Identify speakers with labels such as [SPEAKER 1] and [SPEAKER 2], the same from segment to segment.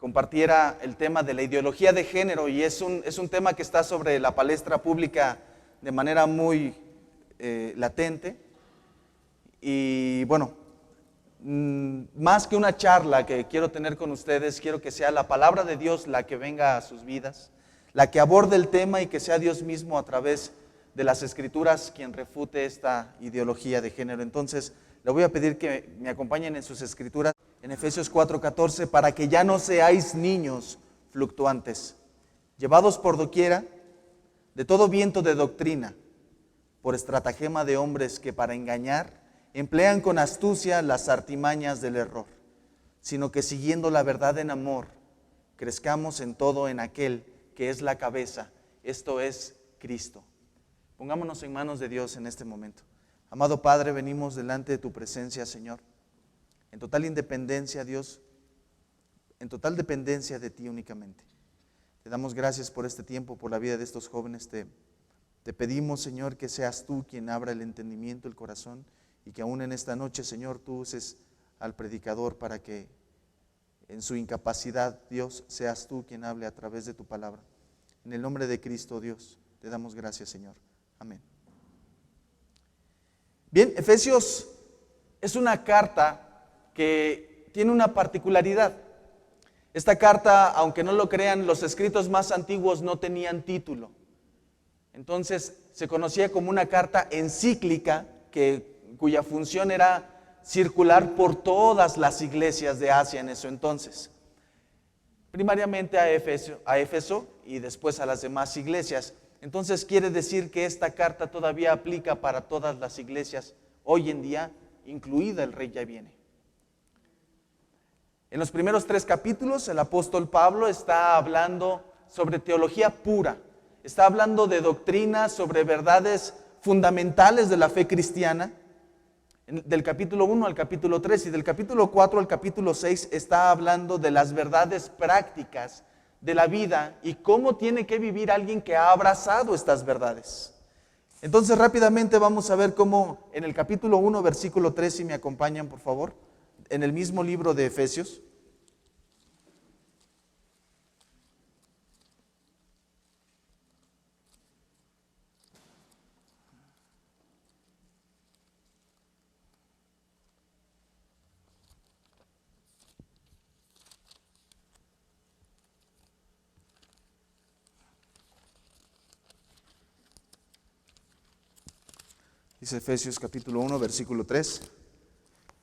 [SPEAKER 1] compartiera el tema de la ideología de género, y es un tema que está sobre la palestra pública de manera muy latente. Y bueno, más que una charla que quiero tener con ustedes, quiero que sea la palabra de Dios la que venga a sus vidas, la que aborde el tema, y que sea Dios mismo a través de las Escrituras quien refute esta ideología de género. Entonces, le voy a pedir que me acompañen en sus Escrituras, en Efesios 4:14, para que ya no seáis niños fluctuantes, llevados por doquiera de todo viento de doctrina, por estratagema de hombres que para engañar emplean con astucia las artimañas del error, sino que siguiendo la verdad en amor, crezcamos en todo en aquel que es la cabeza, esto es Cristo. Pongámonos en manos de Dios en este momento. Amado Padre, venimos delante de tu presencia, Señor, en total independencia, Dios, en total dependencia de ti únicamente. Te damos gracias por este tiempo, por la vida de estos jóvenes. Te pedimos, Señor, que seas tú quien abra el entendimiento, el corazón, y que aún en esta noche, Señor, tú uses al predicador para que en su incapacidad, Dios, seas tú quien hable a través de tu palabra. En el nombre de Cristo, Dios, te damos gracias, Señor. Amén. Bien, Efesios es una carta que tiene una particularidad. Esta carta, aunque no lo crean, los escritos más antiguos no tenían título. Entonces se conocía como una carta encíclica cuya función era circular por todas las iglesias de Asia en ese entonces. Primariamente a Éfeso y después a las demás iglesias. Entonces quiere decir que esta carta todavía aplica para todas las iglesias hoy en día, incluida el Rey ya viene. En los primeros 3 capítulos el apóstol Pablo está hablando sobre teología pura, está hablando de doctrinas, sobre verdades fundamentales de la fe cristiana. Del capítulo 1 al capítulo 3 y del capítulo 4 al capítulo 6 está hablando de las verdades prácticas de la vida y cómo tiene que vivir alguien que ha abrazado estas verdades. Entonces rápidamente vamos a ver cómo en el capítulo 1, versículo 3, si me acompañan por favor, en el mismo libro de Efesios. Dice Efesios capítulo 1, versículo 3.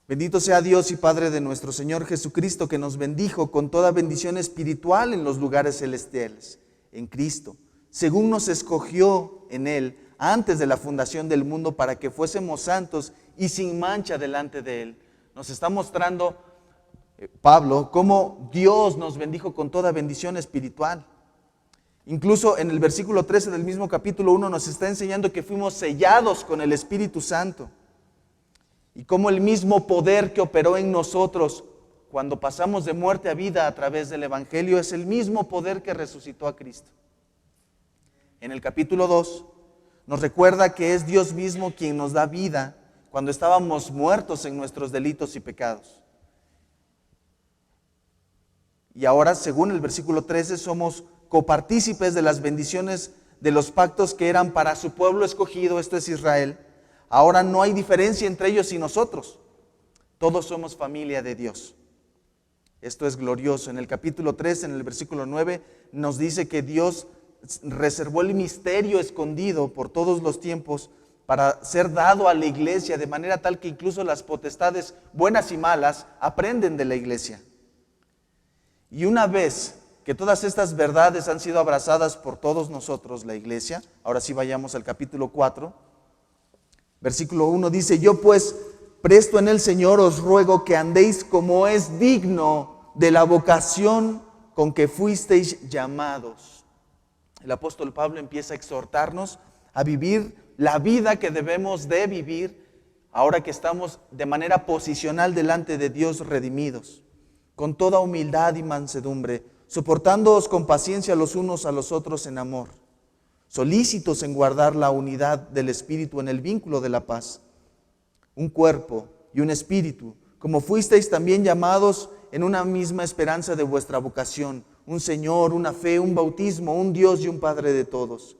[SPEAKER 1] Bendito sea Dios y Padre de nuestro Señor Jesucristo, que nos bendijo con toda bendición espiritual en los lugares celestiales, en Cristo, según nos escogió en Él antes de la fundación del mundo, para que fuésemos santos y sin mancha delante de Él. Nos está mostrando Pablo cómo Dios nos bendijo con toda bendición espiritual. Incluso en el versículo 13 del mismo capítulo 1 nos está enseñando que fuimos sellados con el Espíritu Santo. Y cómo el mismo poder que operó en nosotros cuando pasamos de muerte a vida a través del Evangelio es el mismo poder que resucitó a Cristo. En el capítulo 2 nos recuerda que es Dios mismo quien nos da vida cuando estábamos muertos en nuestros delitos y pecados. Y ahora, según el versículo 13, somos copartícipes de las bendiciones de los pactos que eran para su pueblo escogido, esto es Israel. Ahora no hay diferencia entre ellos y nosotros. Todos somos familia de Dios. Esto es glorioso. En el capítulo 3, en el versículo 9, nos dice que Dios reservó el misterio escondido por todos los tiempos para ser dado a la iglesia, de manera tal que incluso las potestades buenas y malas aprenden de la iglesia. Y una vez que todas estas verdades han sido abrazadas por todos nosotros, la iglesia, ahora sí vayamos al capítulo 4, versículo 1 dice: yo pues, presto en el Señor, os ruego que andéis como es digno de la vocación con que fuisteis llamados. El apóstol Pablo empieza a exhortarnos a vivir la vida que debemos de vivir ahora que estamos de manera posicional delante de Dios redimidos, con toda humildad y mansedumbre, soportándoos con paciencia los unos a los otros en amor, solícitos en guardar la unidad del Espíritu en el vínculo de la paz. Un cuerpo y un espíritu, como fuisteis también llamados en una misma esperanza de vuestra vocación, un Señor, una fe, un bautismo, un Dios y un Padre de todos,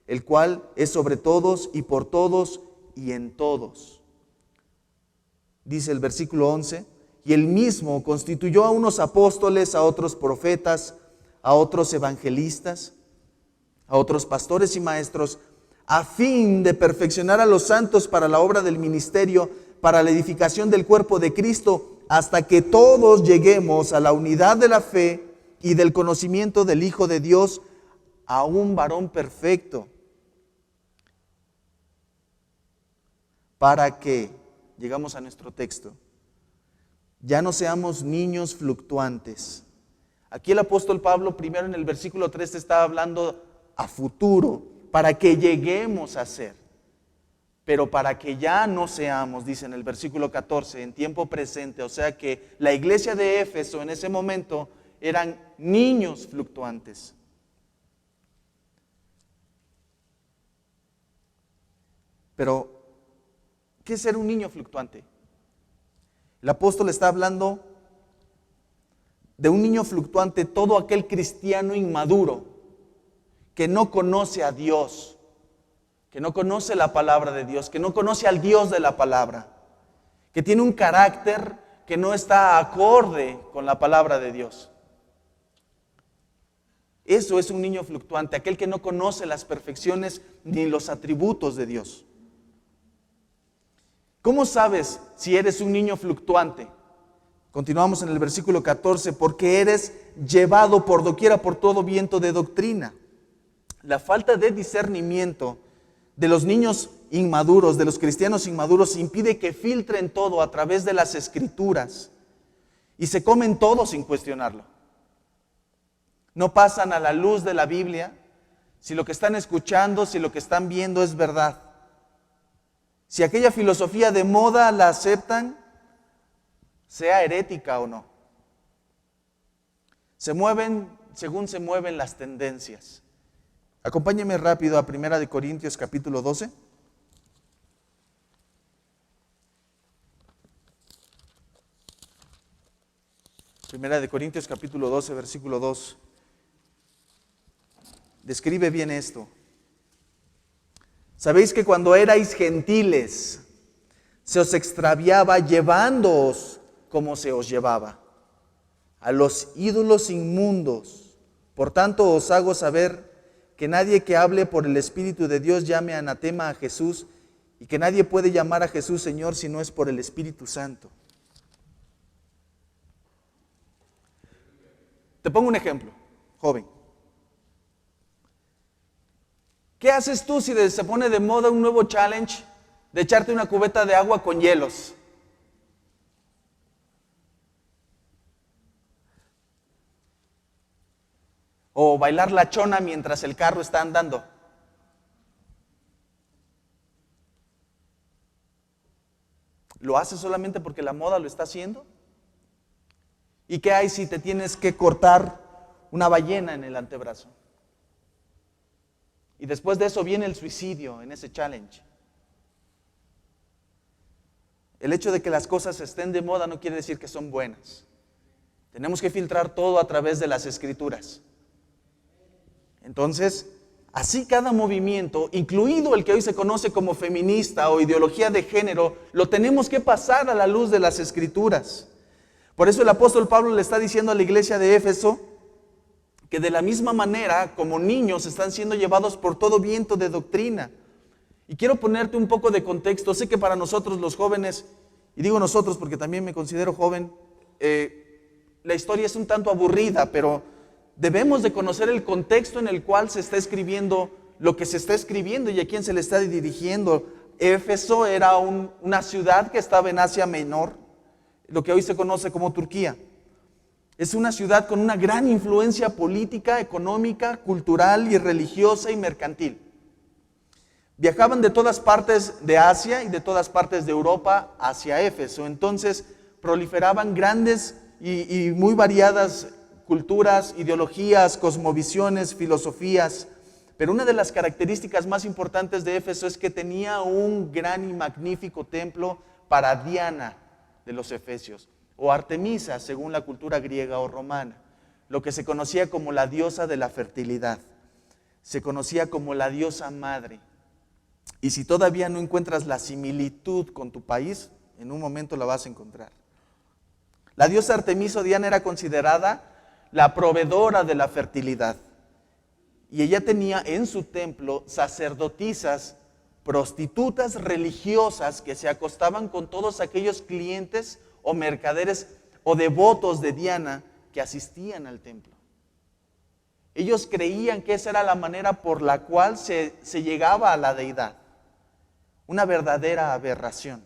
[SPEAKER 1] el cual es sobre todos y por todos y en todos. Dice el versículo 11, y él mismo constituyó a unos apóstoles, a otros profetas, a otros evangelistas, a otros pastores y maestros, a fin de perfeccionar a los santos para la obra del ministerio, para la edificación del cuerpo de Cristo, hasta que todos lleguemos a la unidad de la fe y del conocimiento del Hijo de Dios, a un varón perfecto, para que, llegamos a nuestro texto, ya no seamos niños fluctuantes. Aquí el apóstol Pablo, primero en el versículo 3, está hablando a futuro, para que lleguemos a ser. Pero para que ya no seamos, dice en el versículo 14, en tiempo presente. O sea que la iglesia de Éfeso en ese momento eran niños fluctuantes. Pero, ¿qué es ser un niño fluctuante? El apóstol está hablando de un niño fluctuante, todo aquel cristiano inmaduro que no conoce a Dios, que no conoce la palabra de Dios, que no conoce al Dios de la palabra, que tiene un carácter que no está acorde con la palabra de Dios. Eso es un niño fluctuante, aquel que no conoce las perfecciones ni los atributos de Dios. ¿Cómo sabes si eres un niño fluctuante? Continuamos en el versículo 14, porque eres llevado por doquiera por todo viento de doctrina. La falta de discernimiento de los niños inmaduros, de los cristianos inmaduros, impide que filtren todo a través de las Escrituras y se comen todo sin cuestionarlo. No pasan a la luz de la Biblia si lo que están escuchando, si lo que están viendo es verdad. Si aquella filosofía de moda la aceptan, sea herética o no. Se mueven según se mueven las tendencias. Acompáñenme rápido a 1 Corintios capítulo 12. Primera de Corintios capítulo 12, versículo 2. Describe bien esto. Sabéis que cuando erais gentiles, se os extraviaba llevándoos como se os llevaba a los ídolos inmundos. Por tanto os hago saber que nadie que hable por el Espíritu de Dios llame anatema a Jesús, y que nadie puede llamar a Jesús Señor si no es por el Espíritu Santo. Te pongo un ejemplo, joven. ¿Qué haces tú si se pone de moda un nuevo challenge de echarte una cubeta de agua con hielos? O bailar la chona mientras el carro está andando. ¿Lo haces solamente porque la moda lo está haciendo? ¿Y qué hay si te tienes que cortar una ballena en el antebrazo? Y después de eso viene el suicidio en ese challenge. El hecho de que las cosas estén de moda no quiere decir que son buenas. Tenemos que filtrar todo a través de las Escrituras. Entonces, así cada movimiento, incluido el que hoy se conoce como feminista o ideología de género, lo tenemos que pasar a la luz de las Escrituras. Por eso el apóstol Pablo le está diciendo a la iglesia de Éfeso que de la misma manera, como niños, están siendo llevados por todo viento de doctrina. Y quiero ponerte un poco de contexto. Sé que para nosotros los jóvenes, y digo nosotros porque también me considero joven, la historia es un tanto aburrida, pero debemos de conocer el contexto en el cual se está escribiendo lo que se está escribiendo y a quién se le está dirigiendo. Éfeso era una ciudad que estaba en Asia Menor, lo que hoy se conoce como Turquía. Es una ciudad con una gran influencia política, económica, cultural y religiosa y mercantil. Viajaban de todas partes de Asia y de todas partes de Europa hacia Éfeso. Entonces proliferaban grandes y muy variadas culturas, ideologías, cosmovisiones, filosofías. Pero una de las características más importantes de Éfeso es que tenía un gran y magnífico templo para Diana de los efesios. o Artemisa, según la cultura griega o romana, lo que se conocía como la diosa de la fertilidad, se conocía como la diosa madre. Y si todavía no encuentras la similitud con tu país, en un momento la vas a encontrar. La diosa Artemisa o Diana era considerada la proveedora de la fertilidad. Y ella tenía en su templo sacerdotisas, prostitutas religiosas que se acostaban con todos aquellos clientes o mercaderes o devotos de Diana que asistían al templo. Ellos creían que esa era la manera por la cual se llegaba a la deidad. Una verdadera aberración.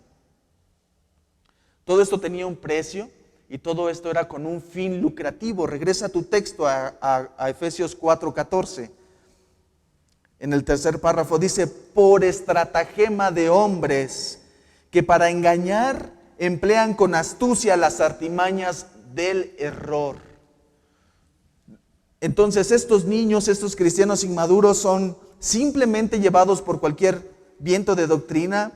[SPEAKER 1] Todo esto tenía un precio y todo esto era con un fin lucrativo. Regresa tu texto a Efesios 4:14. En el tercer párrafo dice, por estratagema de hombres que para engañar emplean con astucia las artimañas del error. Entonces estos niños, estos cristianos inmaduros son simplemente llevados por cualquier viento de doctrina,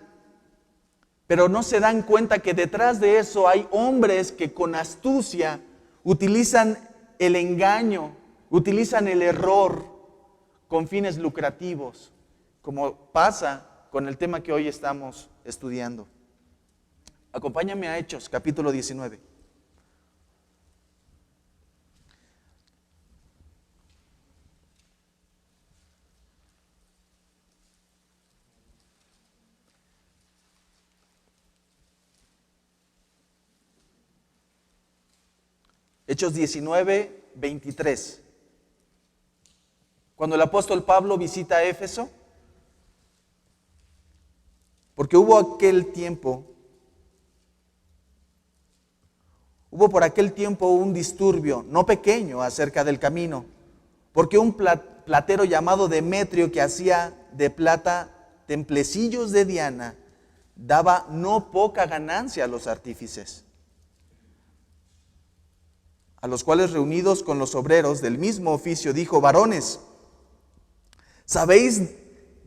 [SPEAKER 1] pero no se dan cuenta que detrás de eso hay hombres que con astucia utilizan el engaño, utilizan el error con fines lucrativos, como pasa con el tema que hoy estamos estudiando. Acompáñame a Hechos, capítulo 19. Hechos 19, 23. Cuando el apóstol Pablo visita Éfeso, porque hubo por aquel tiempo un disturbio, no pequeño, acerca del camino, porque un platero llamado Demetrio, que hacía de plata templecillos de Diana, daba no poca ganancia a los artífices, a los cuales reunidos con los obreros del mismo oficio dijo, varones, sabéis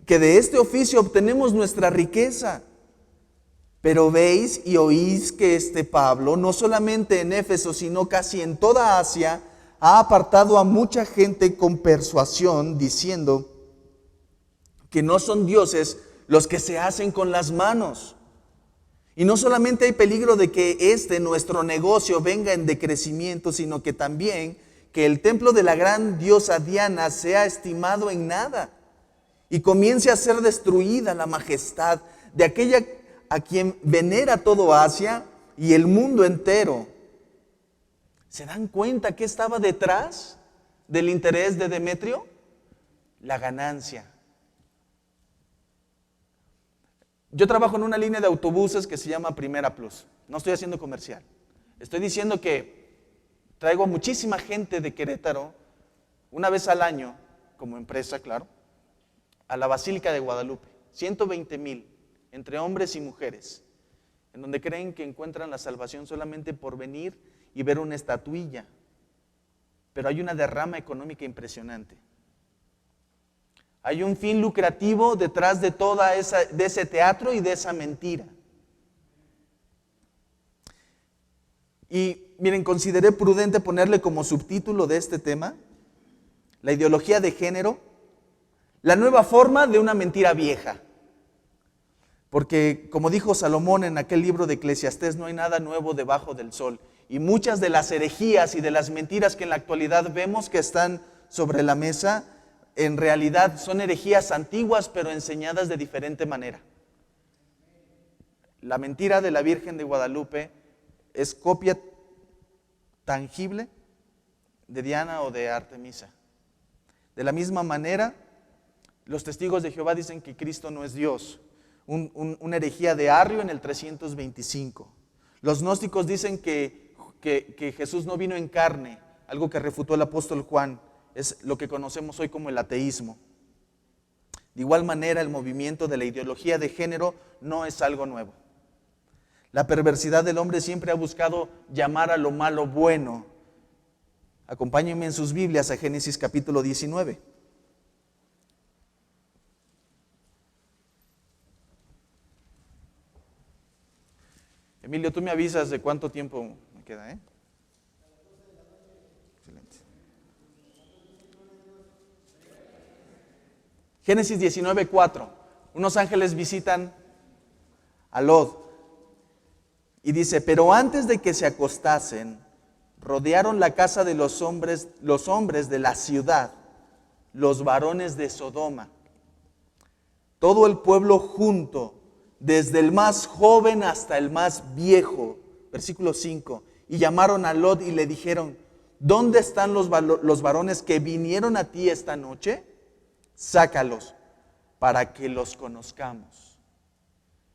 [SPEAKER 1] que de este oficio obtenemos nuestra riqueza, pero veis y oís que este Pablo, no solamente en Éfeso, sino casi en toda Asia, ha apartado a mucha gente con persuasión, diciendo que no son dioses los que se hacen con las manos. Y no solamente hay peligro de que nuestro negocio venga en decrecimiento, sino que también que el templo de la gran diosa Diana sea estimado en nada y comience a ser destruida la majestad de aquella a quien venera todo Asia y el mundo entero. ¿Se dan cuenta qué estaba detrás del interés de Demetrio? La ganancia. Yo trabajo en una línea de autobuses que se llama Primera Plus. No estoy haciendo comercial. Estoy diciendo que traigo a muchísima gente de Querétaro, una vez al año, como empresa, claro, a la Basílica de Guadalupe. 120,000, entre hombres y mujeres, en donde creen que encuentran la salvación solamente por venir y ver una estatuilla. Pero hay una derrama económica impresionante. Hay un fin lucrativo detrás de de ese teatro y de esa mentira. Y miren, consideré prudente ponerle como subtítulo de este tema, la ideología de género, la nueva forma de una mentira vieja. Porque como dijo Salomón en aquel libro de Eclesiastés, no hay nada nuevo debajo del sol. Y muchas de las herejías y de las mentiras que en la actualidad vemos que están sobre la mesa, en realidad son herejías antiguas, pero enseñadas de diferente manera. La mentira de la Virgen de Guadalupe es copia tangible de Diana o de Artemisa. De la misma manera, los testigos de Jehová dicen que Cristo no es Dios. Una herejía de Arrio en el 325. Los gnósticos dicen que Jesús no vino en carne, algo que refutó el apóstol Juan. Es lo que conocemos hoy como el ateísmo. De igual manera, el movimiento de la ideología de género no es algo nuevo. La perversidad del hombre siempre ha buscado llamar a lo malo bueno. Acompáñenme en sus Biblias a Génesis capítulo 19. Emilio, tú me avisas de cuánto tiempo me queda, ¿eh? Excelente. Génesis 19:4. Unos ángeles visitan a Lot y dice, pero antes de que se acostasen, rodearon la casa de los hombres de la ciudad, los varones de Sodoma, todo el pueblo junto, desde el más joven hasta el más viejo. Versículo 5. Y llamaron a Lot y le dijeron, ¿dónde están los varones que vinieron a ti esta noche? Sácalos para que los conozcamos.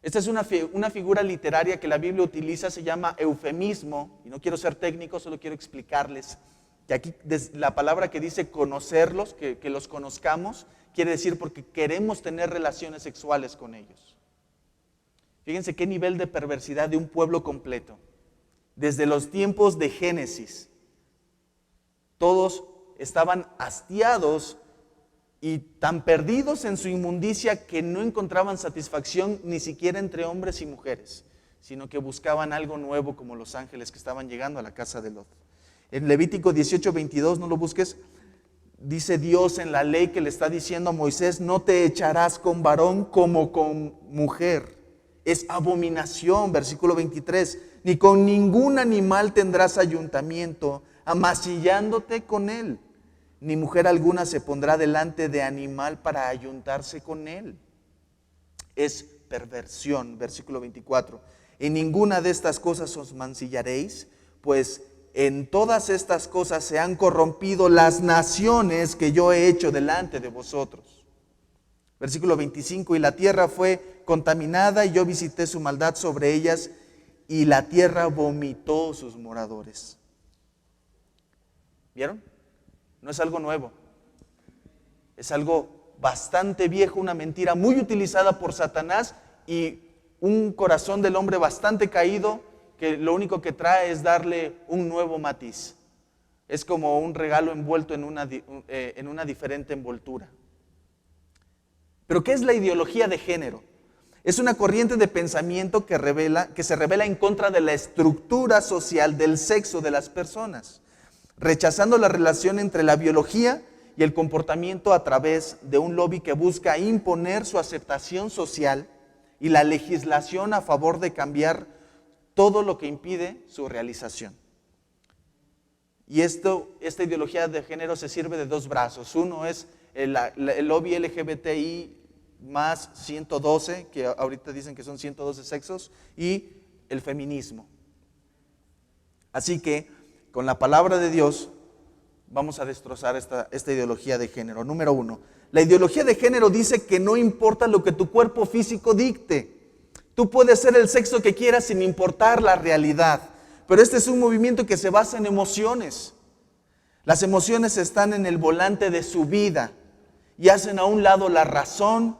[SPEAKER 1] Esta es una figura literaria que la Biblia utiliza, se llama eufemismo, y no quiero ser técnico, solo quiero explicarles que aquí la palabra que dice conocerlos, que los conozcamos, quiere decir porque queremos tener relaciones sexuales con ellos. Fíjense qué nivel de perversidad de un pueblo completo. Desde los tiempos de Génesis, todos estaban hastiados y tan perdidos en su inmundicia que no encontraban satisfacción ni siquiera entre hombres y mujeres, sino que buscaban algo nuevo como los ángeles que estaban llegando a la casa de Lot. En Levítico 18:22, no lo busques, dice Dios en la ley que le está diciendo a Moisés, no te echarás con varón como con mujer. Es abominación, versículo 23, ni con ningún animal tendrás ayuntamiento, amasillándote con él. Ni mujer alguna se pondrá delante de animal para ayuntarse con él. Es perversión, versículo 24. En ninguna de estas cosas os mancillaréis, pues en todas estas cosas se han corrompido las naciones que yo he hecho delante de vosotros. Versículo 25. Y la tierra fue contaminada y yo visité su maldad sobre ellas y la tierra vomitó sus moradores. ¿Vieron? No es algo nuevo, es algo bastante viejo, una mentira muy utilizada por Satanás y un corazón del hombre bastante caído que lo único que trae es darle un nuevo matiz. Es como un regalo envuelto en una diferente envoltura. ¿Pero qué es la ideología de género? Es una corriente de pensamiento que se revela en contra de la estructura social del sexo de las personas, rechazando la relación entre la biología y el comportamiento a través de un lobby que busca imponer su aceptación social y la legislación a favor de cambiar todo lo que impide su realización. Y esta ideología de género se sirve de dos brazos. Uno es el lobby LGBTI más 112, que ahorita dicen que son 112 sexos, y el feminismo. Así que con la palabra de Dios vamos a destrozar esta ideología de género. Número 1, la ideología de género dice que no importa lo que tu cuerpo físico dicte. Tú puedes ser el sexo que quieras sin importar la realidad. Pero este es un movimiento que se basa en emociones. Las emociones están en el volante de su vida y hacen a un lado la razón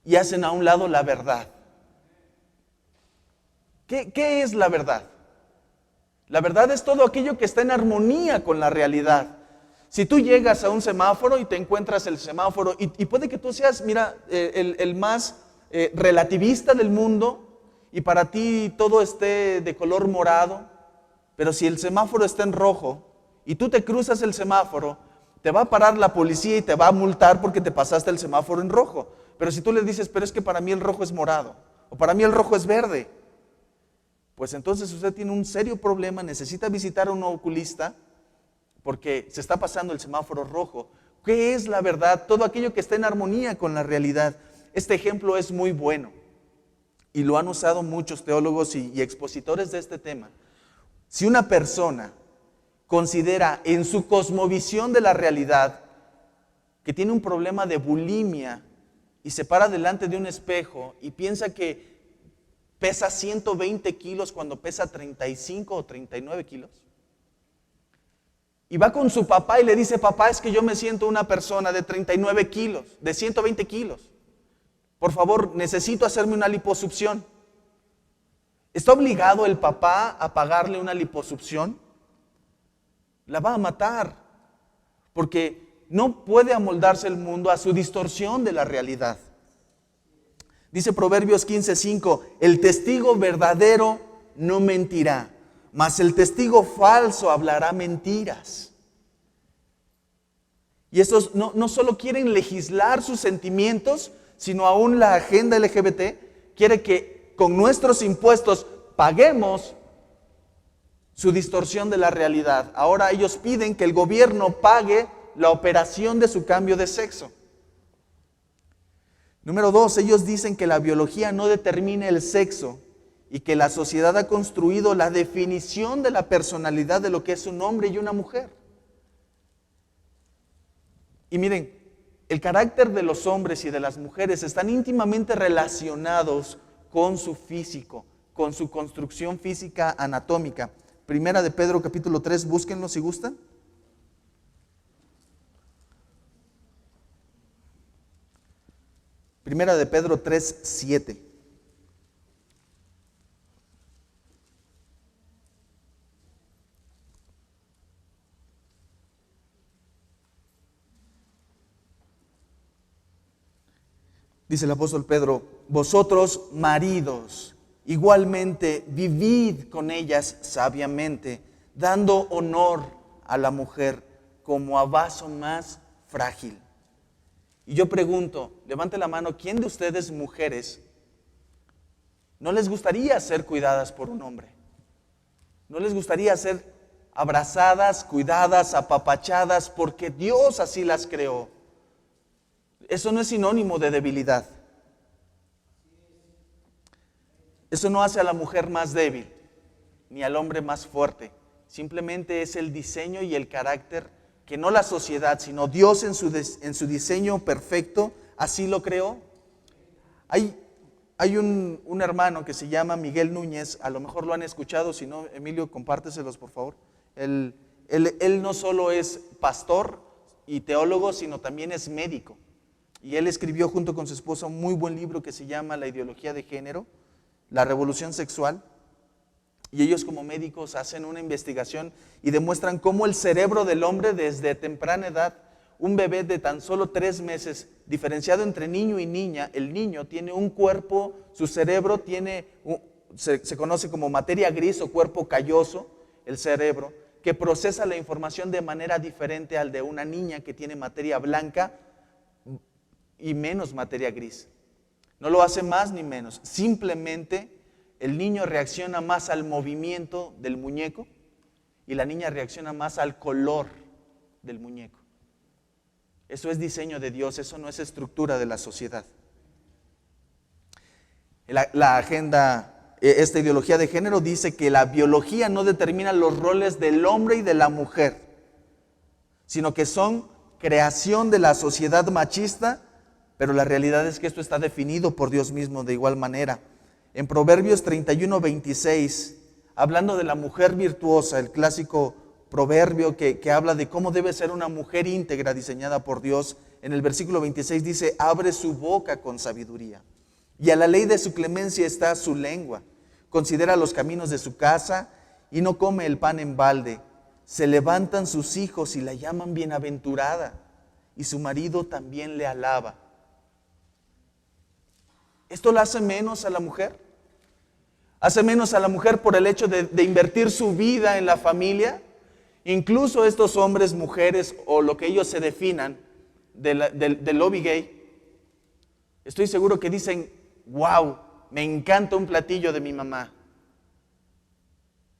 [SPEAKER 1] y hacen a un lado la verdad. ¿Qué es la verdad? La verdad es todo aquello que está en armonía con la realidad. Si tú llegas a un semáforo y te encuentras el semáforo, y puede que tú seas, el más relativista del mundo, y para ti todo esté de color morado, pero si el semáforo está en rojo, y tú te cruzas el semáforo, te va a parar la policía y te va a multar porque te pasaste el semáforo en rojo. Pero si tú le dices, pero es que para mí el rojo es morado, o para mí el rojo es verde, pues entonces usted tiene un serio problema, necesita visitar a un oculista porque se está pasando el semáforo rojo. ¿Qué es la verdad? Todo aquello que está en armonía con la realidad. Este ejemplo es muy bueno y lo han usado muchos teólogos y expositores de este tema. Si una persona considera en su cosmovisión de la realidad que tiene un problema de bulimia y se para delante de un espejo y piensa que pesa 120 kilos cuando pesa 35 o 39 kilos. Y va con su papá y le dice, papá, es que yo me siento una persona de 39 kilos, de 120 kilos. Por favor, necesito hacerme una liposucción. ¿Está obligado el papá a pagarle una liposucción? La va a matar, porque no puede amoldarse el mundo a su distorsión de la realidad. Dice Proverbios 15:5, el testigo verdadero no mentirá, mas el testigo falso hablará mentiras. Y estos no solo quieren legislar sus sentimientos, sino aún la agenda LGBT quiere que con nuestros impuestos paguemos su distorsión de la realidad. Ahora ellos piden que el gobierno pague la operación de su cambio de sexo. Número 2, ellos dicen que la biología no determina el sexo y que la sociedad ha construido la definición de la personalidad de lo que es un hombre y una mujer. Y miren, el carácter de los hombres y de las mujeres están íntimamente relacionados con su físico, con su construcción física anatómica. Primera de Pedro capítulo 3, búsquenlo si gustan. Primera de Pedro 3, 7. Dice el apóstol Pedro, vosotros maridos, igualmente vivid con ellas sabiamente, dando honor a la mujer como a vaso más frágil. Y yo pregunto, levante la mano, ¿quién de ustedes mujeres no les gustaría ser cuidadas por un hombre? ¿No les gustaría ser abrazadas, cuidadas, apapachadas, porque Dios así las creó? Eso no es sinónimo de debilidad. Eso no hace a la mujer más débil, ni al hombre más fuerte. Simplemente es el diseño y el carácter que no la sociedad, sino Dios en su diseño perfecto, así lo creó. Hay un hermano que se llama Miguel Núñez, a lo mejor lo han escuchado, si no, Emilio, compárteselos por favor. Él no solo es pastor y teólogo, sino también es médico. Y él escribió junto con su esposa un muy buen libro que se llama La ideología de género, la revolución sexual. Y ellos como médicos hacen una investigación y demuestran cómo el cerebro del hombre desde temprana edad, un bebé de tan solo 3 meses, diferenciado entre niño y niña, el niño tiene un cuerpo, su cerebro tiene, se conoce como materia gris o cuerpo calloso, el cerebro, que procesa la información de manera diferente al de una niña que tiene materia blanca y menos materia gris. No lo hace más ni menos, simplemente el niño reacciona más al movimiento del muñeco y la niña reacciona más al color del muñeco. Eso es diseño de Dios, eso no es estructura de la sociedad. La agenda, esta ideología de género dice que la biología no determina los roles del hombre y de la mujer, sino que son creación de la sociedad machista, pero la realidad es que esto está definido por Dios mismo de igual manera. En Proverbios 31, 26, hablando de la mujer virtuosa, el clásico proverbio que habla de cómo debe ser una mujer íntegra diseñada por Dios, en el versículo 26 dice, abre su boca con sabiduría, y a la ley de su clemencia está su lengua. Considera los caminos de su casa y no come el pan en balde. Se levantan sus hijos y la llaman bienaventurada, y su marido también le alaba. ¿Esto la hace menos a la mujer? ¿Hace menos a la mujer por el hecho de invertir su vida en la familia? Incluso estos hombres, mujeres o lo que ellos se definan del lobby gay, estoy seguro que dicen, wow, me encanta un platillo de mi mamá.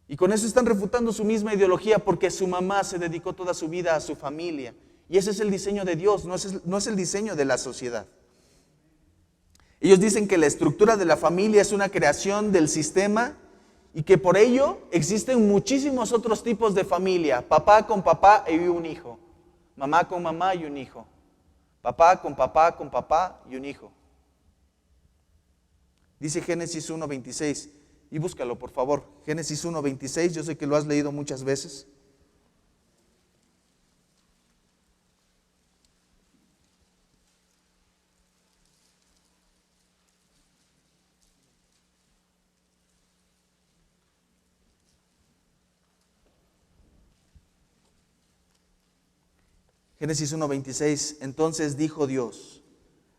[SPEAKER 1] Y con eso están refutando su misma ideología porque su mamá se dedicó toda su vida a su familia. Y ese es el diseño de Dios, no es el diseño de la sociedad. Ellos dicen que la estructura de la familia es una creación del sistema y que por ello existen muchísimos otros tipos de familia. Papá con papá y un hijo. Mamá con mamá y un hijo. Papá con papá y un hijo. Dice Génesis 1:26, y búscalo por favor. Génesis 1:26, yo sé que lo has leído muchas veces. Génesis 1:26, entonces dijo Dios,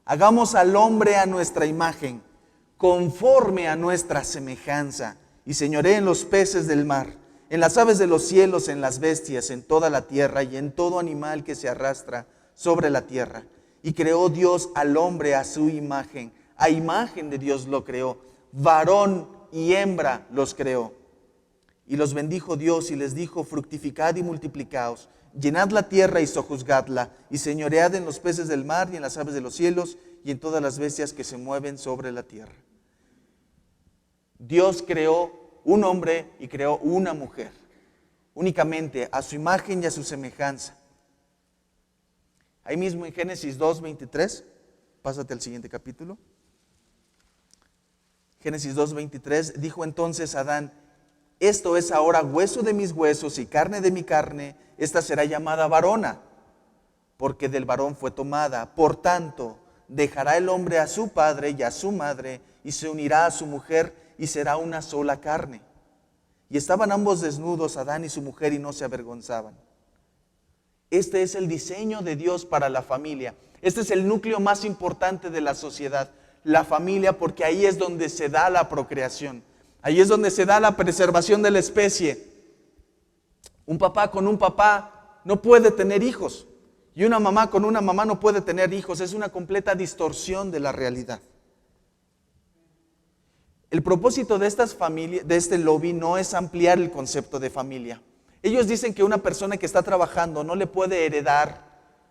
[SPEAKER 1] hagamos al hombre a nuestra imagen, conforme a nuestra semejanza, y señoree en los peces del mar, en las aves de los cielos, en las bestias, en toda la tierra y en todo animal que se arrastra sobre la tierra. Y creó Dios al hombre a su imagen. A imagen de Dios lo creó. Varón y hembra los creó. Y los bendijo Dios y les dijo: fructificad y multiplicaos, llenad la tierra y sojuzgadla, y señoread en los peces del mar y en las aves de los cielos y en todas las bestias que se mueven sobre la tierra. Dios creó un hombre y creó una mujer, únicamente a su imagen y a su semejanza. Ahí mismo en Génesis 2:23, pásate al siguiente capítulo. Génesis 2:23, dijo entonces Adán: esto es ahora hueso de mis huesos y carne de mi carne, esta será llamada varona, porque del varón fue tomada. Por tanto, dejará el hombre a su padre y a su madre, y se unirá a su mujer, y será una sola carne. Y estaban ambos desnudos, Adán y su mujer, y no se avergonzaban. Este es el diseño de Dios para la familia. Este es el núcleo más importante de la sociedad, la familia, porque ahí es donde se da la procreación. Ahí es donde se da la preservación de la especie. Un papá con un papá no puede tener hijos. Y una mamá con una mamá no puede tener hijos. Es una completa distorsión de la realidad. El propósito de estas familias, de este lobby, no es ampliar el concepto de familia. Ellos dicen que una persona que está trabajando no le puede heredar,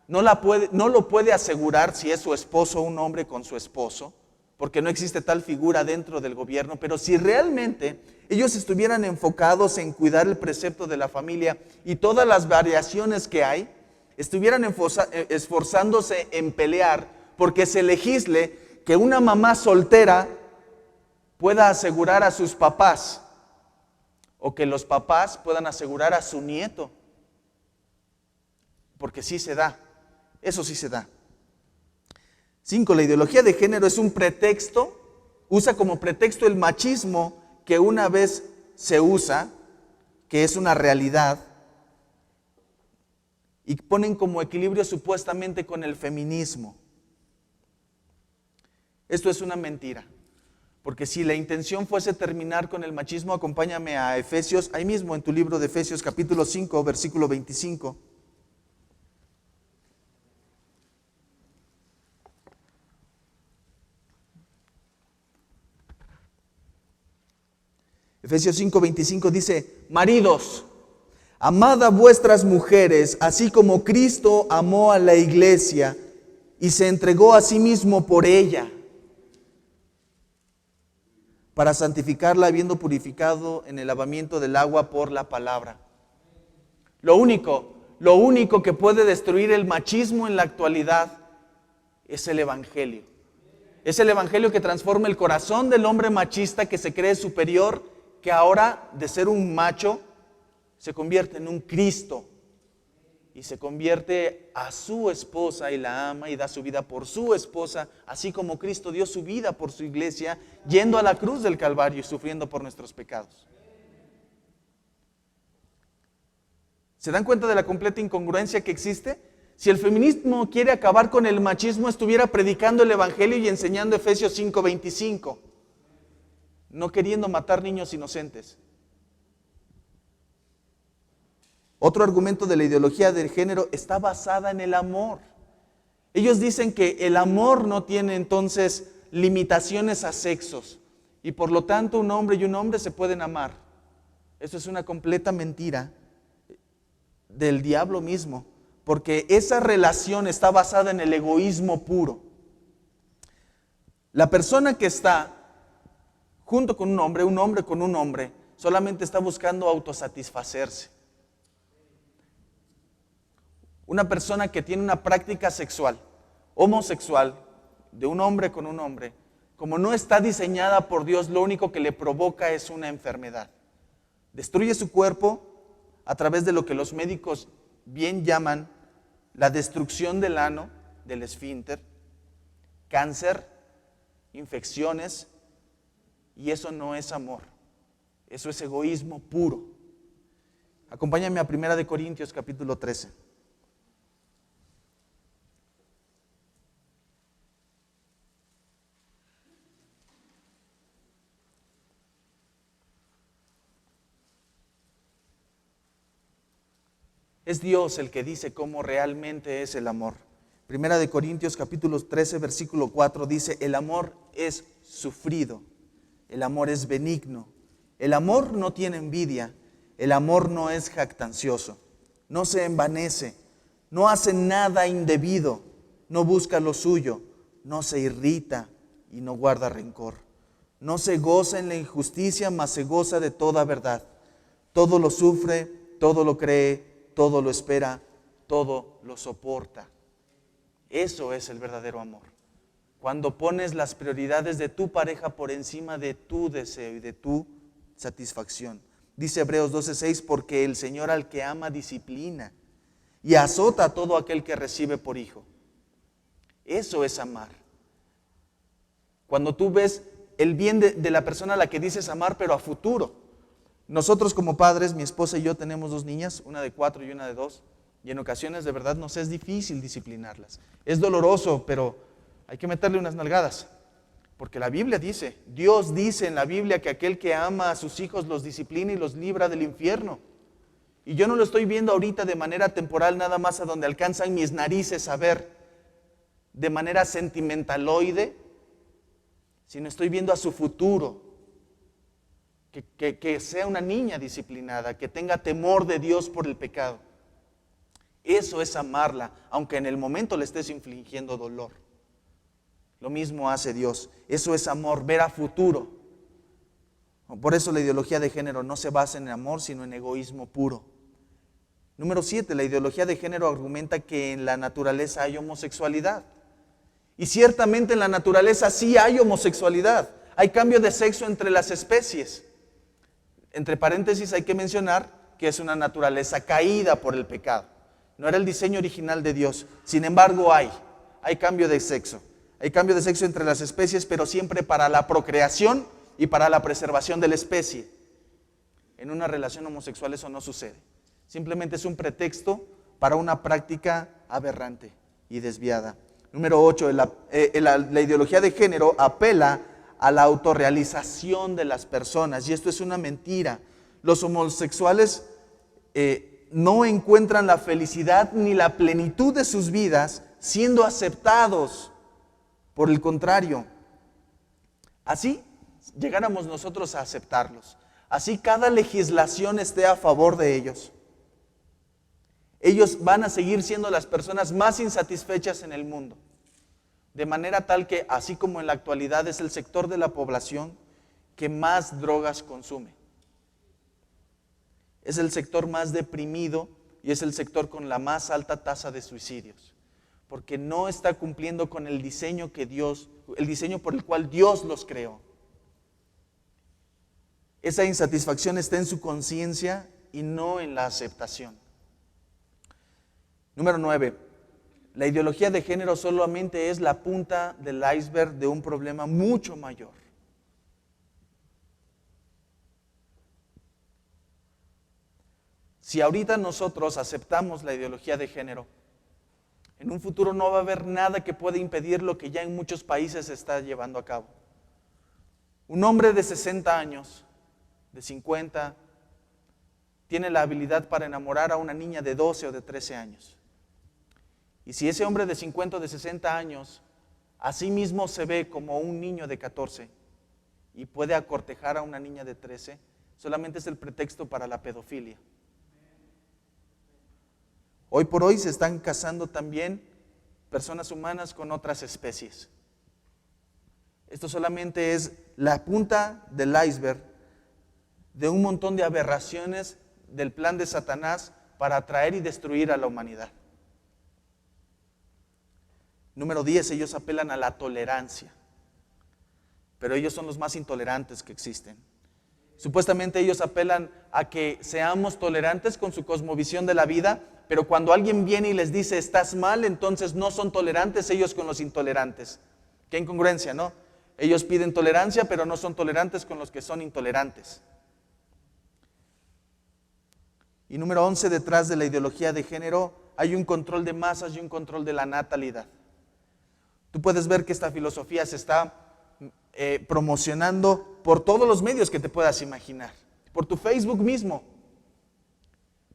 [SPEAKER 1] no lo puede asegurar si es su esposo o un hombre con su esposo, porque no existe tal figura dentro del gobierno. Pero si realmente ellos estuvieran enfocados en cuidar el precepto de la familia y todas las variaciones que hay, estuvieran esforzándose en pelear porque se legisle que una mamá soltera pueda asegurar a sus papás, o que los papás puedan asegurar a su nieto, porque sí se da, eso sí se da. 5. La ideología de género es un pretexto, usa como pretexto el machismo que una vez se usa, que es una realidad, y ponen como equilibrio supuestamente con el feminismo. Esto es una mentira, porque si la intención fuese terminar con el machismo, acompáñame a Efesios, ahí mismo en tu libro de Efesios capítulo 5, versículo 25. Efesios 5:25 dice: maridos, amad a vuestras mujeres, así como Cristo amó a la iglesia y se entregó a sí mismo por ella, para santificarla, habiendo purificado en el lavamiento del agua por la palabra. Lo único que puede destruir el machismo en la actualidad es el evangelio. Es el evangelio que transforma el corazón del hombre machista que se cree superior, que ahora de ser un macho se convierte en un Cristo y se convierte a su esposa y la ama y da su vida por su esposa, así como Cristo dio su vida por su iglesia, yendo a la cruz del Calvario y sufriendo por nuestros pecados. ¿Se dan cuenta de la completa incongruencia que existe? Si el feminismo quiere acabar con el machismo, estuviera predicando el evangelio y enseñando Efesios 5:25, no queriendo matar niños inocentes. Otro argumento de la ideología del género está basada en el amor. Ellos dicen que el amor no tiene entonces limitaciones a sexos y por lo tanto un hombre y un hombre se pueden amar. Eso es una completa mentira del diablo mismo, porque esa relación está basada en el egoísmo puro. La persona que está junto con un hombre con un hombre, solamente está buscando autosatisfacerse. Una persona que tiene una práctica sexual, homosexual, de un hombre con un hombre, como no está diseñada por Dios, lo único que le provoca es una enfermedad. Destruye su cuerpo a través de lo que los médicos bien llaman la destrucción del ano, del esfínter, cáncer, infecciones, y eso no es amor, eso es egoísmo puro. Acompáñame a 1 Corintios capítulo 13. Es Dios el que dice cómo realmente es el amor. Primera de Corintios capítulo 13, versículo 4 dice, el amor es sufrido, el amor es benigno, el amor no tiene envidia, el amor no es jactancioso, no se envanece, no hace nada indebido, no busca lo suyo, no se irrita y no guarda rencor. No se goza en la injusticia, mas se goza de toda verdad. Todo lo sufre, todo lo cree, todo lo espera, todo lo soporta. Eso es el verdadero amor. Cuando pones las prioridades de tu pareja por encima de tu deseo y de tu satisfacción. Dice Hebreos 12:6, porque el Señor al que ama disciplina y azota a todo aquel que recibe por hijo. Eso es amar. Cuando tú ves el bien de la persona a la que dices amar, pero a futuro. Nosotros como padres, mi esposa y yo tenemos 2 niñas, una de 4 y una de 2, y en ocasiones de verdad nos es difícil disciplinarlas. Es doloroso, pero hay que meterle unas nalgadas, porque la Biblia dice, Dios dice en la Biblia que aquel que ama a sus hijos los disciplina y los libra del infierno. Y yo no lo estoy viendo ahorita de manera temporal, nada más a donde alcanzan mis narices a ver, de manera sentimentaloide, sino estoy viendo a su futuro, que sea una niña disciplinada, que tenga temor de Dios por el pecado. Eso es amarla, aunque en el momento le estés infligiendo dolor. Lo mismo hace Dios. Eso es amor, ver a futuro. Por eso la ideología de género no se basa en amor, sino en egoísmo puro. Número 7, la ideología de género argumenta que en la naturaleza hay homosexualidad. Y ciertamente en la naturaleza sí hay homosexualidad. Hay cambio de sexo entre las especies. Entre paréntesis hay que mencionar que es una naturaleza caída por el pecado. No era el diseño original de Dios. Sin embargo hay cambio de sexo. Hay cambio de sexo entre las especies, pero siempre para la procreación y para la preservación de la especie. En una relación homosexual eso no sucede. Simplemente es un pretexto para una práctica aberrante y desviada. Número 8, la ideología de género apela a la autorrealización de las personas, y esto es una mentira. Los homosexuales no encuentran la felicidad ni la plenitud de sus vidas siendo aceptados. Por el contrario, así llegáramos nosotros a aceptarlos, así cada legislación esté a favor de ellos. Ellos van a seguir siendo las personas más insatisfechas en el mundo. De manera tal que, así como en la actualidad es el sector de la población que más drogas consume. Es el sector más deprimido y es el sector con la más alta tasa de suicidios. Porque no está cumpliendo con el diseño por el cual Dios los creó. Esa insatisfacción está en su conciencia y no en la aceptación. Número 9. La ideología de género solamente es la punta del iceberg de un problema mucho mayor. Si ahorita nosotros aceptamos la ideología de género, en un futuro no va a haber nada que pueda impedir lo que ya en muchos países se está llevando a cabo. Un hombre de 60 años, de 50, tiene la habilidad para enamorar a una niña de 12 o de 13 años. Y si ese hombre de 50 o de 60 años a sí mismo se ve como un niño de 14 y puede acortejar a una niña de 13, solamente es el pretexto para la pedofilia. Hoy por hoy se están casando también personas humanas con otras especies. Esto solamente es la punta del iceberg de un montón de aberraciones del plan de Satanás para atraer y destruir a la humanidad. Número 10, ellos apelan a la tolerancia, pero ellos son los más intolerantes que existen. Supuestamente ellos apelan a que seamos tolerantes con su cosmovisión de la vida, pero cuando alguien viene y les dice estás mal, entonces no son tolerantes ellos con los intolerantes. Qué incongruencia, ¿no? Ellos piden tolerancia, pero no son tolerantes con los que son intolerantes. Y número 11, detrás de la ideología de género hay un control de masas y un control de la natalidad. Tú puedes ver que esta filosofía se está promocionando por todos los medios que te puedas imaginar, por tu Facebook mismo.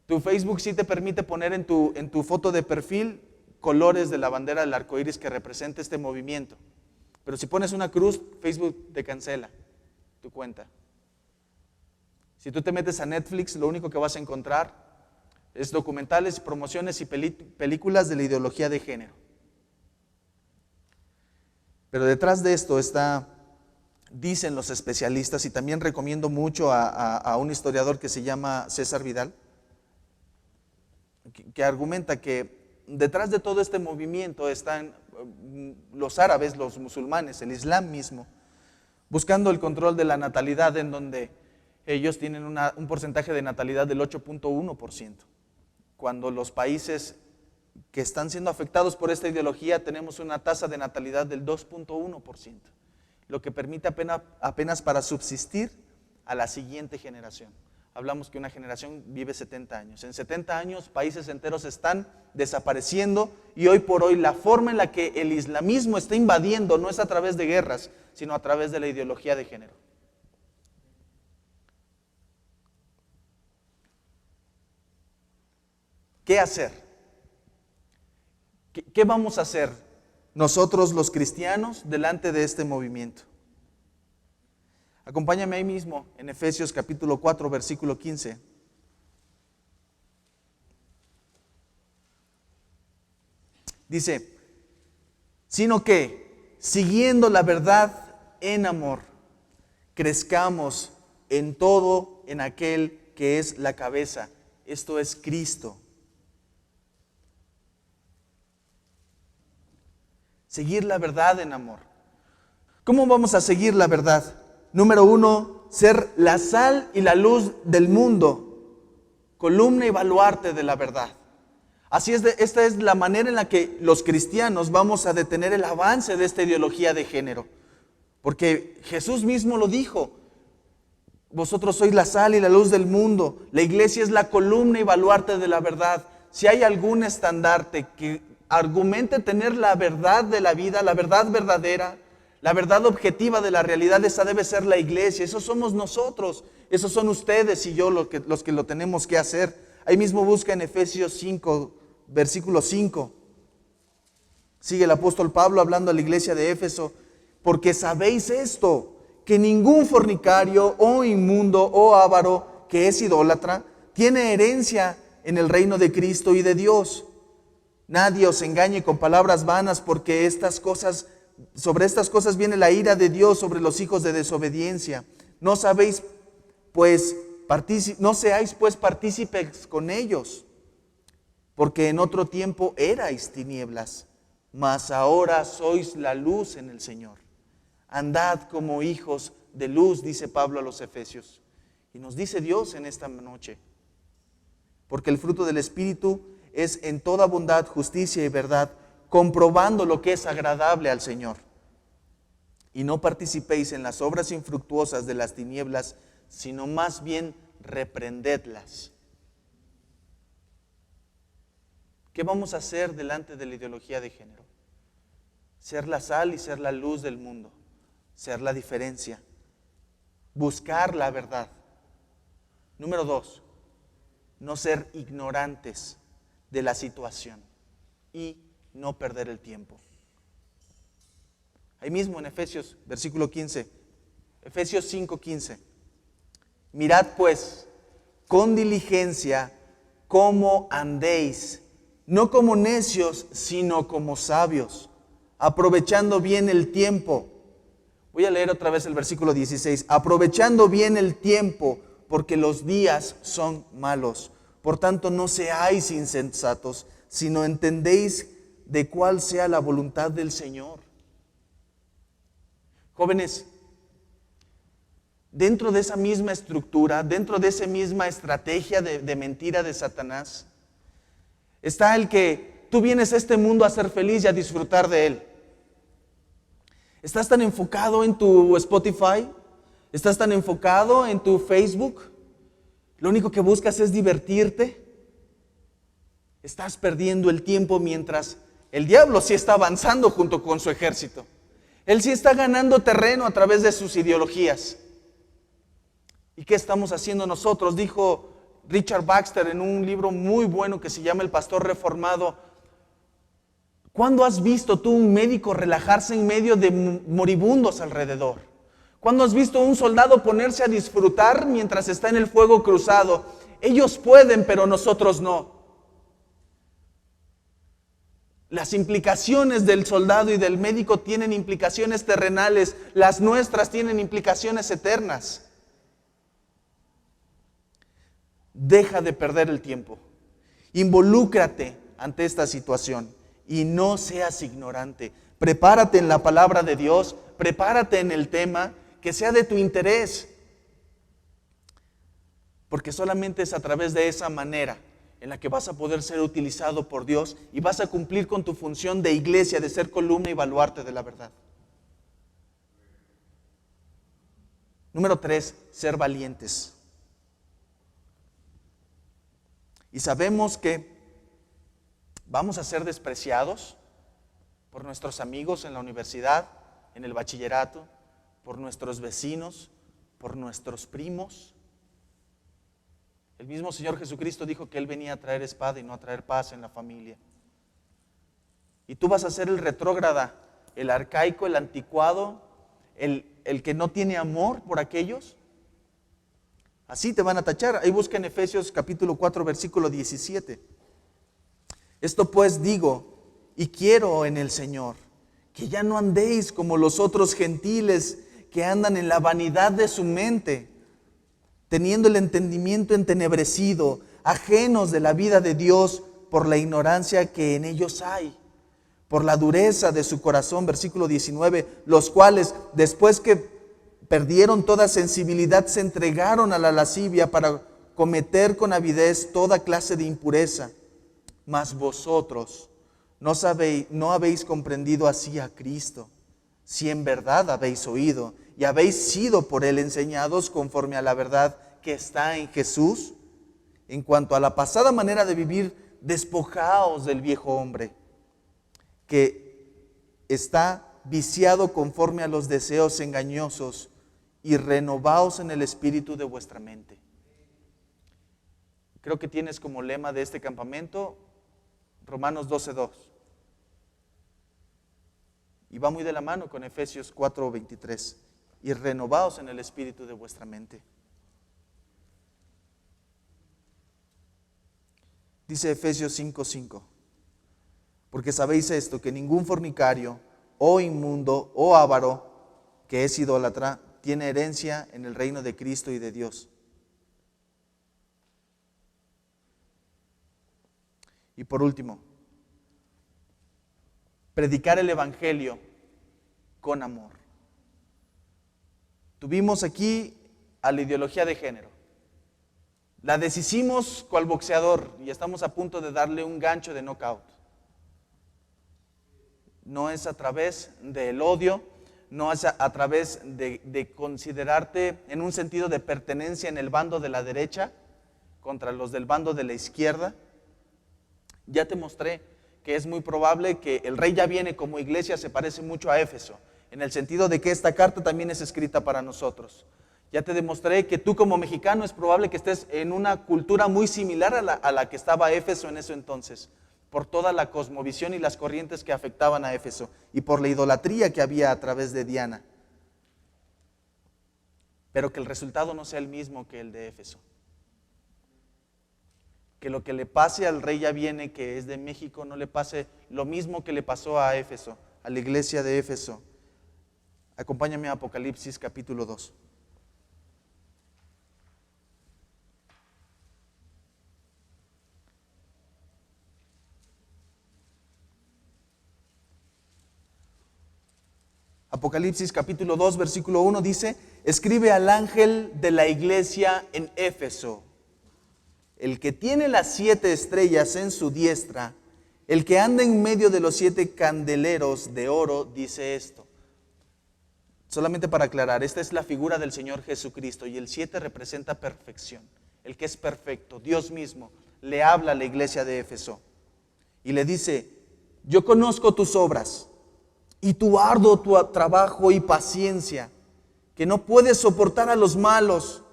[SPEAKER 1] Tu Facebook sí te permite poner en tu foto de perfil colores de la bandera del arco iris que representa este movimiento. Pero si pones una cruz, Facebook te cancela tu cuenta. Si tú te metes a Netflix, lo único que vas a encontrar es documentales, promociones y películas de la ideología de género. Pero detrás de esto está, dicen los especialistas, y también recomiendo mucho a un historiador que se llama César Vidal, que argumenta que detrás de todo este movimiento están los árabes, los musulmanes, el Islam mismo, buscando el control de la natalidad, en donde ellos tienen un porcentaje de natalidad del 8.1%. Cuando los países que están siendo afectados por esta ideología tenemos una tasa de natalidad del 2.1%, lo que permite apenas para subsistir a la siguiente generación. Hablamos que una generación vive 70 años. En 70 años países enteros están desapareciendo y hoy por hoy la forma en la que el islamismo está invadiendo no es a través de guerras, sino a través de la ideología de género. ¿Qué hacer? ¿Qué vamos a hacer nosotros los cristianos delante de este movimiento? Acompáñame ahí mismo en Efesios capítulo 4, versículo 15. Dice, sino que, siguiendo la verdad en amor, crezcamos en todo en aquel que es la cabeza, esto es Cristo. Seguir la verdad en amor. ¿Cómo vamos a seguir la verdad? Número 1, ser la sal y la luz del mundo, columna y baluarte de la verdad. Esta es la manera en la que los cristianos vamos a detener el avance de esta ideología de género. Porque Jesús mismo lo dijo, vosotros sois la sal y la luz del mundo, la iglesia es la columna y baluarte de la verdad. Si hay algún estandarte que argumente tener la verdad de la vida, la verdad verdadera, la verdad objetiva de la realidad, esa debe ser la iglesia. Esos somos nosotros, esos son ustedes y yo los que lo tenemos que hacer. Ahí mismo busca en Efesios 5, versículo 5. Sigue el apóstol Pablo hablando a la iglesia de Éfeso. Porque sabéis esto, que ningún fornicario o inmundo o avaro que es idólatra tiene herencia en el reino de Cristo y de Dios. Nadie os engañe con palabras vanas, porque sobre estas cosas viene la ira de Dios sobre los hijos de desobediencia. No seáis pues partícipes con ellos, porque en otro tiempo erais tinieblas, mas ahora sois la luz en el Señor. Andad como hijos de luz, dice Pablo a los Efesios. Y nos dice Dios en esta noche, porque el fruto del Espíritu es en toda bondad, justicia y verdad, comprobando lo que es agradable al Señor. Y no participéis en las obras infructuosas de las tinieblas, sino más bien reprendedlas. ¿Qué vamos a hacer delante de la ideología de género? Ser la sal y ser la luz del mundo, ser la diferencia, buscar la verdad. Número 2, no ser ignorantes de la situación y no perder el tiempo. Ahí mismo en Efesios, versículo 15, Efesios 5:15. Mirad pues con diligencia cómo andéis, no como necios, sino como sabios, aprovechando bien el tiempo. Voy a leer otra vez el versículo 16. Aprovechando bien el tiempo, porque los días son malos. Por tanto, no seáis insensatos, sino entendéis de cuál sea la voluntad del Señor. Jóvenes, dentro de esa misma estructura, dentro de esa misma estrategia de mentira de Satanás, está el que tú vienes a este mundo a ser feliz y a disfrutar de él. ¿Estás tan enfocado en tu Spotify? ¿Estás tan enfocado en tu Facebook? ¿Lo único que buscas es divertirte? Estás perdiendo el tiempo mientras el diablo sí está avanzando junto con su ejército. Él sí está ganando terreno a través de sus ideologías. ¿Y qué estamos haciendo nosotros? Dijo Richard Baxter en un libro muy bueno que se llama El Pastor Reformado. ¿Cuándo has visto tú un médico relajarse en medio de moribundos alrededor? ¿Cuándo has visto un soldado ponerse a disfrutar mientras está en el fuego cruzado? Ellos pueden, pero nosotros no. Las implicaciones del soldado y del médico tienen implicaciones terrenales, las nuestras tienen implicaciones eternas. Deja de perder el tiempo, involúcrate ante esta situación y no seas ignorante. Prepárate en la palabra de Dios, prepárate en el tema que sea de tu interés, porque solamente es a través de esa manera en la que vas a poder ser utilizado por Dios y vas a cumplir con tu función de iglesia, de ser columna y baluarte de la verdad. Número 3, ser valientes. Y sabemos que vamos a ser despreciados por nuestros amigos en la universidad, en el bachillerato, por nuestros vecinos, por nuestros primos. El mismo Señor Jesucristo dijo que Él venía a traer espada y no a traer paz en la familia. Y tú vas a ser el retrógrada, el arcaico, el anticuado, el que no tiene amor por aquellos. Así te van a tachar. Ahí busca en Efesios capítulo 4, versículo 17. Esto pues digo y quiero en el Señor, que ya no andéis como los otros gentiles que andan en la vanidad de su mente, teniendo el entendimiento entenebrecido, ajenos de la vida de Dios por la ignorancia que en ellos hay, por la dureza de su corazón, versículo 19, los cuales después que perdieron toda sensibilidad se entregaron a la lascivia para cometer con avidez toda clase de impureza. Mas vosotros no habéis comprendido así a Cristo, si en verdad habéis oído y habéis sido por Él enseñados conforme a la verdad que está en Jesús. En cuanto a la pasada manera de vivir, despojaos del viejo hombre, que está viciado conforme a los deseos engañosos, y renovaos en el espíritu de vuestra mente. Creo que tienes como lema de este campamento Romanos 12:2. Y va muy de la mano con Efesios 4:23. Y renovaos en el espíritu de vuestra mente. Dice Efesios 5:5. Porque sabéis esto, que ningún fornicario, o inmundo, o avaro, que es idólatra, tiene herencia en el reino de Cristo y de Dios. Y por último, predicar el evangelio con amor. Tuvimos aquí a la ideología de género. La deshicimos cual boxeador y estamos a punto de darle un gancho de knockout. No es a través del odio, no es a través de considerarte en un sentido de pertenencia en el bando de la derecha contra los del bando de la izquierda. Ya te mostré que es muy probable que el rey ya viene como iglesia se parece mucho a Éfeso, en el sentido de que esta carta también es escrita para nosotros. Ya te demostré que tú como mexicano es probable que estés en una cultura muy similar a la que estaba Éfeso en ese entonces, por toda la cosmovisión y las corrientes que afectaban a Éfeso y por la idolatría que había a través de Diana. Pero que el resultado no sea el mismo que el de Éfeso. Que lo que le pase al rey ya viene, que es de México, no le pase lo mismo que le pasó a Éfeso, a la iglesia de Éfeso. Acompáñame a Apocalipsis capítulo 2. Apocalipsis capítulo 2, versículo 1 dice: escribe al ángel de la iglesia en Éfeso, el que tiene las 7 estrellas en su diestra, el que anda en medio de los 7 candeleros de oro, dice esto. Solamente para aclarar, esta es la figura del Señor Jesucristo y el 7 representa perfección. El que es perfecto, Dios mismo, le habla a la iglesia de Éfeso y le dice: yo conozco tus obras y tu arduo trabajo y paciencia, que no puedes soportar a los malos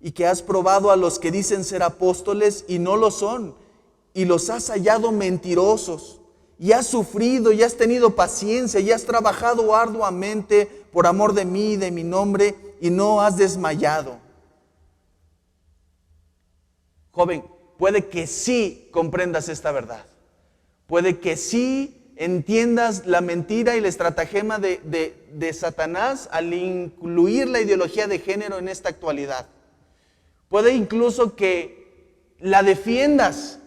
[SPEAKER 1] y que has probado a los que dicen ser apóstoles y no lo son, y los has hallado mentirosos, y has sufrido y has tenido paciencia y has trabajado arduamente por amor de mí y de mi nombre, y no has desmayado. Joven, puede que sí comprendas esta verdad. Puede que sí entiendas la mentira y la estratagema de Satanás al incluir la ideología de género en esta actualidad. Puede incluso que la defiendas.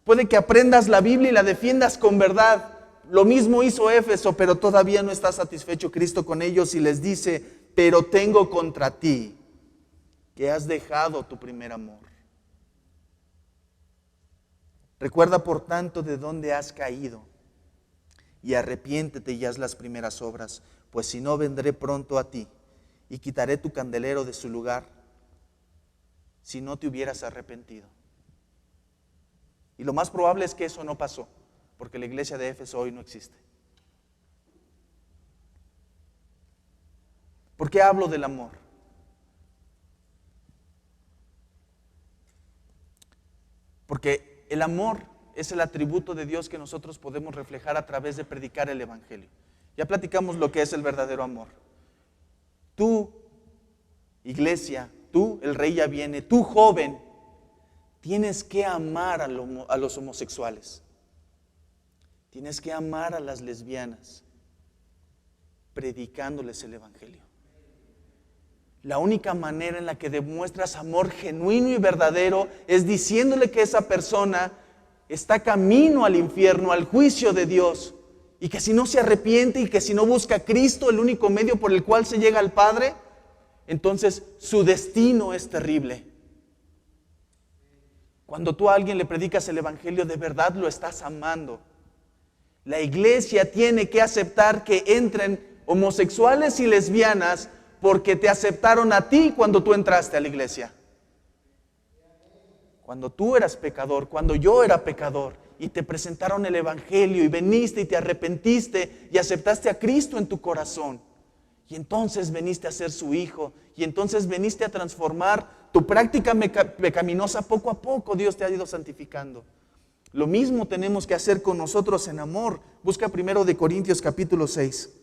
[SPEAKER 1] Puede que aprendas la Biblia y la defiendas con verdad. Lo mismo hizo Éfeso, pero todavía no está satisfecho Cristo con ellos y les dice: pero tengo contra ti que has dejado tu primer amor. Recuerda por tanto de dónde has caído y arrepiéntete y haz las primeras obras, pues si no vendré pronto a ti y quitaré tu candelero de su lugar si no te hubieras arrepentido. Y lo más probable es que eso no pasó, porque la iglesia de Éfeso hoy no existe. ¿Por qué hablo del amor? Porque el amor es el atributo de Dios que nosotros podemos reflejar a través de predicar el Evangelio. Ya platicamos lo que es el verdadero amor. Tú, iglesia, tú, el rey ya viene, tú, joven, tienes que amar a los homosexuales. Tienes que amar a las lesbianas, predicándoles el Evangelio. La única manera en la que demuestras amor genuino y verdadero es diciéndole que esa persona está camino al infierno, al juicio de Dios, y que si no se arrepiente y que si no busca a Cristo, el único medio por el cual se llega al Padre, entonces su destino es terrible. Cuando tú a alguien le predicas el Evangelio, de verdad lo estás amando. La iglesia tiene que aceptar que entren homosexuales y lesbianas porque te aceptaron a ti cuando tú entraste a la iglesia. Cuando tú eras pecador, cuando yo era pecador, y te presentaron el Evangelio y veniste y te arrepentiste y aceptaste a Cristo en tu corazón. Y entonces veniste a ser su hijo, y entonces veniste a transformar tu práctica pecaminosa poco a poco. Dios te ha ido santificando. Lo mismo tenemos que hacer con nosotros en amor. Busca 1 Corintios capítulo 6.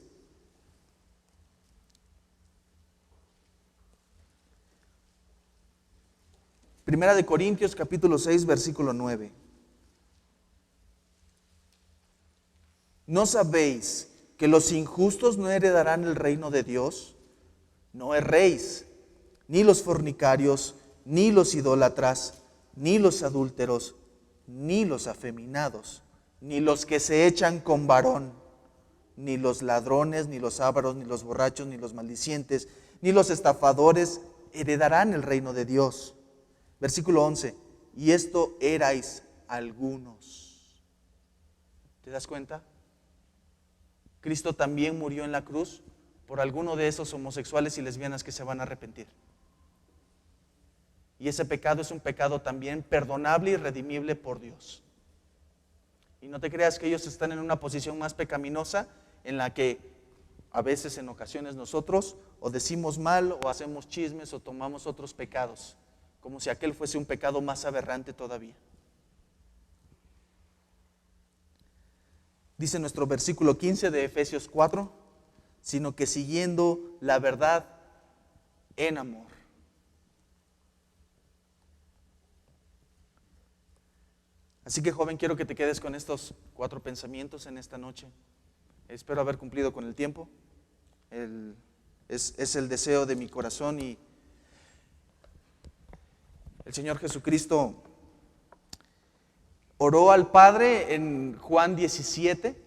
[SPEAKER 1] Primera de Corintios capítulo 6 versículo 9. ¿No sabéis que los injustos no heredarán el reino de Dios? No erréis, ni los fornicarios, ni los idólatras, ni los adúlteros, ni los afeminados, ni los que se echan con varón, ni los ladrones, ni los ávaros, ni los borrachos, ni los maldicientes, ni los estafadores heredarán el reino de Dios. Versículo 11, y esto erais algunos. ¿Te das cuenta? Cristo también murió en la cruz por alguno de esos homosexuales y lesbianas que se van a arrepentir. Y ese pecado es un pecado también perdonable y redimible por Dios. Y no te creas que ellos están en una posición más pecaminosa en la que a veces, en ocasiones, nosotros o decimos mal o hacemos chismes o tomamos otros pecados, como si aquel fuese un pecado más aberrante todavía. Dice nuestro versículo 15 de Efesios 4, sino que siguiendo la verdad en amor. Así que, joven, quiero que te quedes con estos 4 pensamientos en esta noche. Espero haber cumplido con el tiempo. Es el deseo de mi corazón, y el Señor Jesucristo oró al Padre en Juan 17.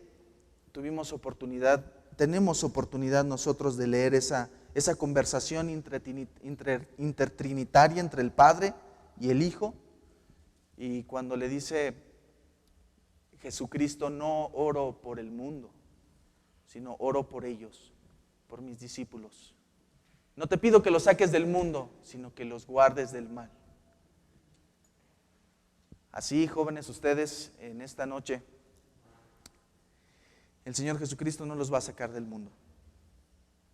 [SPEAKER 1] Tenemos oportunidad nosotros de leer esa conversación intertrinitaria entre el Padre y el Hijo. Y cuando le dice Jesucristo: no oro por el mundo, sino oro por ellos, por mis discípulos. No te pido que los saques del mundo, sino que los guardes del mal. Así, jóvenes, ustedes en esta noche, el Señor Jesucristo no los va a sacar del mundo,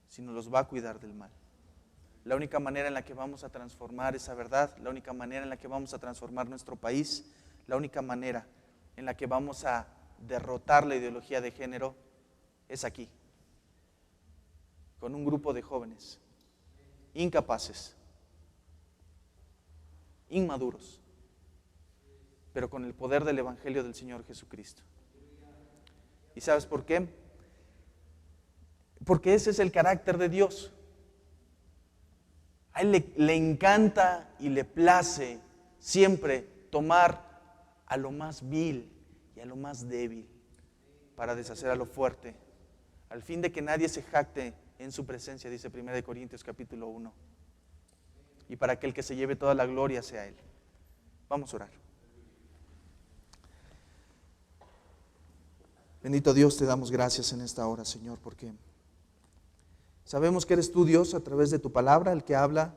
[SPEAKER 1] sino los va a cuidar del mal. la única manera en la que vamos a transformar esa verdad, la única manera en la que vamos a transformar nuestro país, la única manera en la que vamos a derrotar la ideología de género es aquí, con un grupo de jóvenes incapaces, inmaduros, pero con el poder del Evangelio del Señor Jesucristo. ¿Y sabes por qué? Porque ese es el carácter de Dios. A Él le encanta y le place siempre tomar a lo más vil y a lo más débil para deshacer a lo fuerte, al fin de que nadie se jacte en su presencia, dice 1 Corintios capítulo 1, y para que el que se lleve toda la gloria sea Él. Vamos a orar. Bendito Dios, te damos gracias en esta hora, Señor, porque sabemos que eres tú, Dios, a través de tu palabra, el que habla,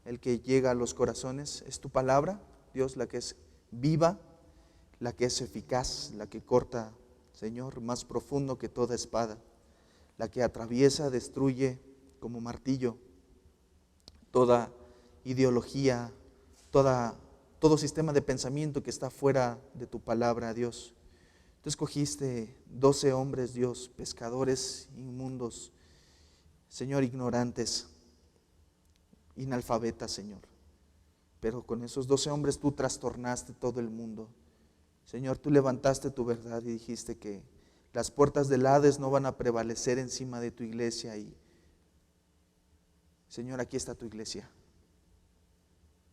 [SPEAKER 1] el que llega a los corazones. Es tu palabra, Dios, la que es viva, la que es eficaz, la que corta, Señor, más profundo que toda espada, la que atraviesa, destruye como martillo toda ideología, todo sistema de pensamiento que está fuera de tu palabra, Dios. Tú escogiste 12 hombres, Dios, pescadores inmundos, Señor, ignorantes, inalfabetas, Señor. Pero con esos 12 hombres tú trastornaste todo el mundo. Señor, tú levantaste tu verdad y dijiste que las puertas del Hades no van a prevalecer encima de tu iglesia. Y, Señor, aquí está tu iglesia.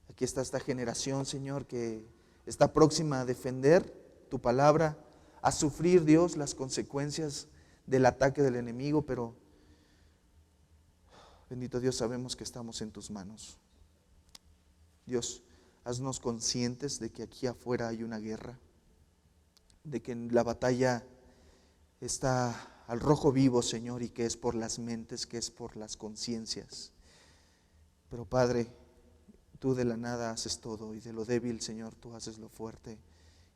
[SPEAKER 1] Aquí está esta generación, Señor, que está próxima a defender tu palabra, a sufrir, Dios, las consecuencias del ataque del enemigo, pero bendito Dios, sabemos que estamos en tus manos. Dios, haznos conscientes de que aquí afuera hay una guerra, de que la batalla está al rojo vivo, Señor, y que es por las mentes, que es por las conciencias. Pero Padre, tú de la nada haces todo, y de lo débil, Señor, tú haces lo fuerte.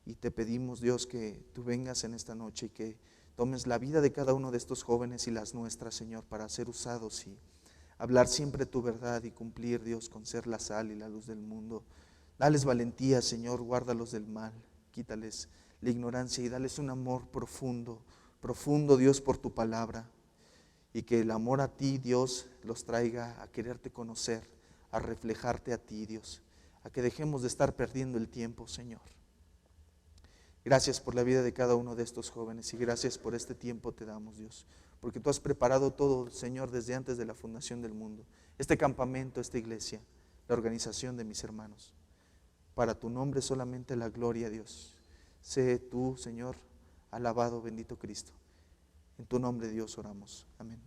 [SPEAKER 1] Y te pedimos, Dios, que tú vengas en esta noche y que tomes la vida de cada uno de estos jóvenes y las nuestras, Señor, para ser usados y hablar siempre tu verdad y cumplir, Dios, con ser la sal y la luz del mundo. Dales valentía, Señor, guárdalos del mal, quítales la ignorancia y dales un amor profundo, profundo, Dios, por tu palabra. Y que el amor a ti, Dios, los traiga a quererte conocer, a reflejarte a ti, Dios, a que dejemos de estar perdiendo el tiempo, Señor. Gracias por la vida de cada uno de estos jóvenes y gracias por este tiempo te damos, Dios, porque tú has preparado todo, Señor, desde antes de la fundación del mundo, este campamento, esta iglesia, la organización de mis hermanos. Para tu nombre solamente la gloria, Dios. Sé tú, Señor, alabado, bendito Cristo. En tu nombre, Dios, oramos. Amén.